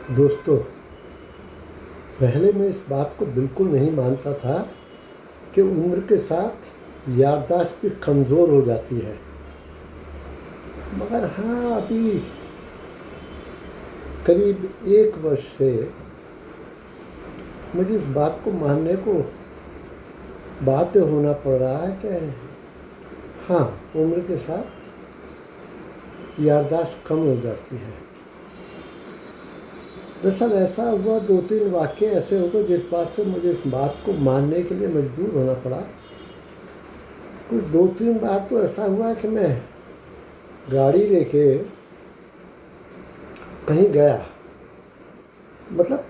दोस्तों, पहले मैं इस बात को बिल्कुल नहीं मानता था कि उम्र के साथ याददाश्त भी कमज़ोर हो जाती है। मगर हाँ, अभी करीब 1 वर्ष से मुझे इस बात को मानने को बाध्य होना पड़ रहा है कि हाँ, उम्र के साथ याददाश्त कम हो जाती है। दरअसल ऐसा हुआ, 2-3 वाक़ये ऐसे हो गए जिस बात से मुझे इस बात को मानने के लिए मजबूर होना पड़ा। कुछ 2-3 बार तो ऐसा हुआ कि मैं गाड़ी लेके कहीं गया, मतलब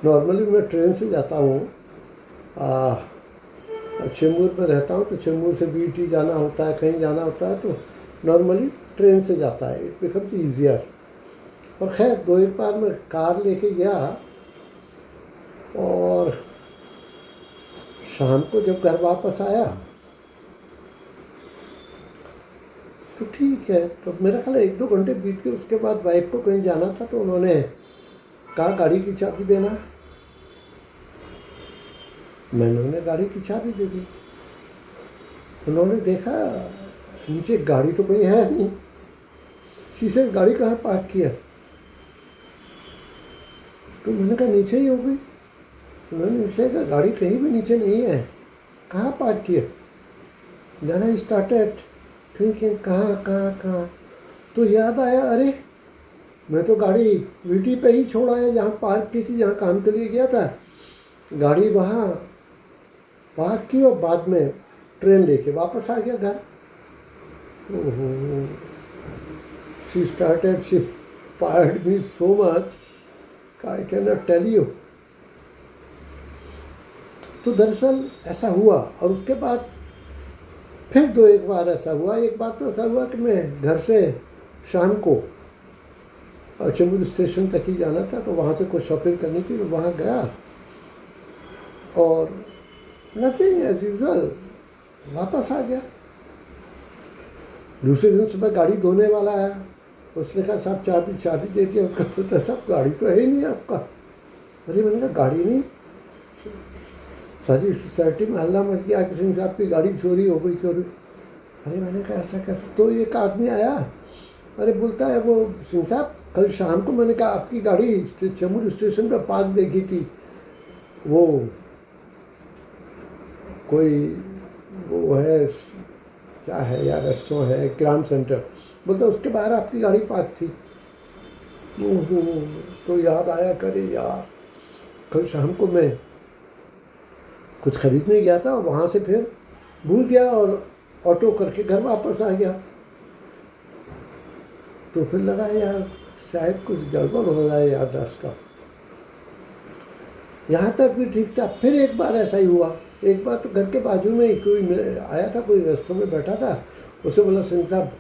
नॉर्मली मैं ट्रेन से जाता हूँ। चेंबूर में रहता हूँ तो चेंबूर से बीटी जाना होता है, कहीं जाना होता है तो नॉर्मली ट्रेन से जाता है, इट बिकम्स ईजियर। और खैर 2-1 बार मैं कार लेके गया और शाम को जब घर वापस आया तो ठीक है, तो मेरा ख्याल 1-2 घंटे बीत के उसके बाद वाइफ को कहीं जाना था तो उन्होंने कहा गाड़ी की चाबी देना। मैंने उन्हें गाड़ी की चाबी दे दी। उन्होंने देखा नीचे गाड़ी तो कहीं है नहीं, शीशे गाड़ी कहाँ पार्क किया। तो मैंने कहा नीचे ही होगी। उन्होंने नीचे कहा गाड़ी कहीं भी नीचे नहीं है, कहाँ पार्क किया। देन आई स्टार्टेड थिंकिंग कहाँ। तो याद आया, अरे मैं तो गाड़ी वीटी पे ही छोड़ा है जहाँ पार्क की थी, जहाँ काम के लिए गया था। गाड़ी वहाँ पार्क की और बाद में ट्रेन लेके वापस आ गया घर। ओहो, she fired me so much I cannot tell you। तो दरअसल ऐसा हुआ और उसके बाद फिर 2-1 बार ऐसा हुआ। एक बार तो ऐसा हुआ कि मैं घर से शाम को चेंबूर स्टेशन तक ही जाना था, तो वहाँ से कुछ शॉपिंग करनी थी, तो वहाँ गया और नथिंग एज यूजुअल, वापस आ गया। दूसरे दिन सुबह गाड़ी धोने वाला आया, उसने कहा साहब चाबी दे दिया। उसका पता साहब गाड़ी तो है ही नहीं आपका। अरे मैंने कहा गाड़ी नहीं, सारी सोसाइटी में हल्ला मच गया कि सिंह साहब की गाड़ी चोरी हो गई। अरे मैंने कहा ऐसा कैसे। तो एक आदमी आया, अरे बोलता है वो सिंह साहब कल शाम को मैंने कहा आपकी गाड़ी चेंबूर स्टेशन पर पार्क देखी थी, वो कोई वो है क्या है यार, रेस्टोरेंट है ग्राम सेंटर, बोलता उसके बाहर आपकी गाड़ी पार्क थी। तो याद आया, करे यार कल शाम को मैं कुछ खरीदने गया था और वहाँ से फिर भूल गया और ऑटो करके घर वापस आ गया। तो फिर लगा यार शायद कुछ गड़बड़ हो रहा है याददाश्त का। यहाँ तक भी ठीक था। फिर एक बार ऐसा ही हुआ। एक बार तो घर के बाजू में ही कोई आया था, कोई रेस्टोरेंट में बैठा था, उसे बोला सिंह साहब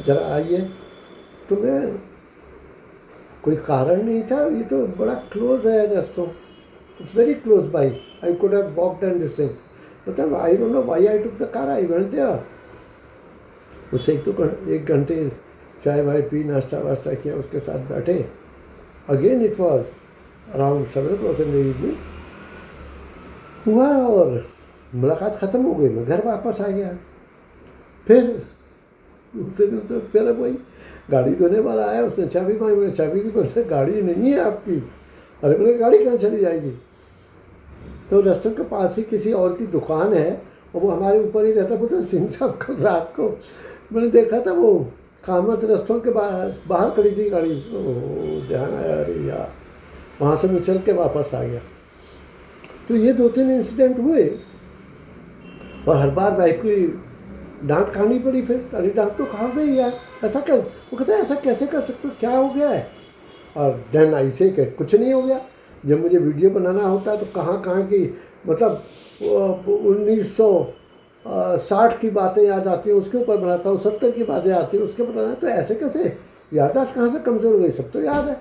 ज़रा आइए। तो मैं, कोई कारण नहीं था, ये तो बड़ा क्लोज है restaurant, it's very close by, I could have walked and this thing, मतलब I don't know why I took the car, I went there. उससे 1 घंटे चाय वाय पी, नाश्ता वाश्ता किया, उसके साथ बैठे। Again it was around 7 o'clock in the evening हुआ और मुलाकात ख़त्म हो गई। मैं घर वापस आ गया। फिर दूसरे दिन से फिर वही गाड़ी धोने वाला आया, उसने चाबी मांगी, मैंने चाबी दी, बोलते गाड़ी नहीं है आपकी। अरे मैंने गाड़ी कहाँ चली जाएगी। तो रेस्टोरेंट के पास ही किसी और की दुकान है और वो हमारे ऊपर ही रहता। बोलते सिंह साहब कल रात को मैंने देखा था वो कामत रेस्टोरेंट के बाहर खड़ी थी गाड़ी। ओह ध्यान आया, अरे यार, वहाँ से मैं चल के वापस आ गया। तो ये 2-3 इंसिडेंट हुए और हर बार वाइफ की डांट खानी पड़ी। फिर अरे डांट तो खा गई यार, ऐसा कर, वो कहता है ऐसा कैसे कर सकते हो, क्या हो गया है। और देन ऐसे ही कुछ नहीं हो गया। जब मुझे वीडियो बनाना होता है तो कहाँ की, मतलब 1960 की बातें याद आती हैं, उसके ऊपर बनाता हूँ, 70 की बातें आती हैं उसके ऊपर बनाता हूँ। तो ऐसे कैसे याददाश्त कहाँ से कमज़ोर हो गई, सब तो याद है।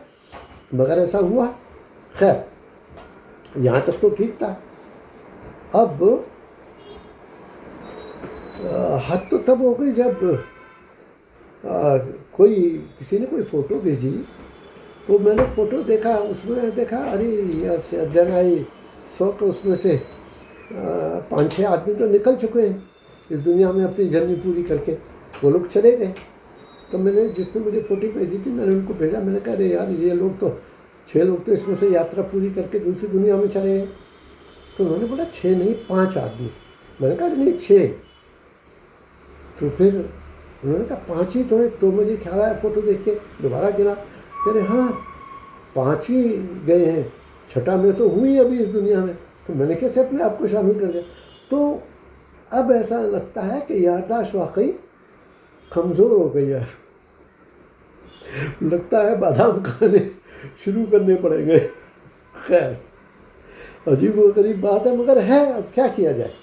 मगर ऐसा हुआ। खैर यहाँ तक तो ठीक था। अब हद तो तब हो गई जब किसी ने कोई फ़ोटो भेजी वो मैंने फ़ोटो देखा, उसमें देखा अरे यस, देन आई सौ के उसमें से 5-6 आदमी तो निकल चुके हैं इस दुनिया में अपनी जर्नी पूरी करके, वो लोग चले गए। तो मैंने, जिसने मुझे फ़ोटो भेजी थी, मैंने उनको भेजा, मैंने कहा अरे यार ये लोग तो 6 लोग तो इसमें से यात्रा पूरी करके दूसरी दुनिया में चले गए। तो उन्होंने बोला 6 नहीं 5 आदमी। मैंने कहा नहीं 6। तो फिर उन्होंने कहा 5 ही तो है। तो मुझे ख्याल आया फ़ोटो देख के, दोबारा गिना, कह रहे हाँ 5 ही गए हैं, छठा मैं तो हूँ ही अभी इस दुनिया में। तो मैंने कैसे अपने आप को शामिल कर दिया। तो अब ऐसा लगता है कि याददाश्त वाकई कमज़ोर हो गई है। लगता है बादाम खाने शुरू करने पड़ेंगे। खैर, अजीब व गरीब बात है, मगर है, अब क्या किया जाए।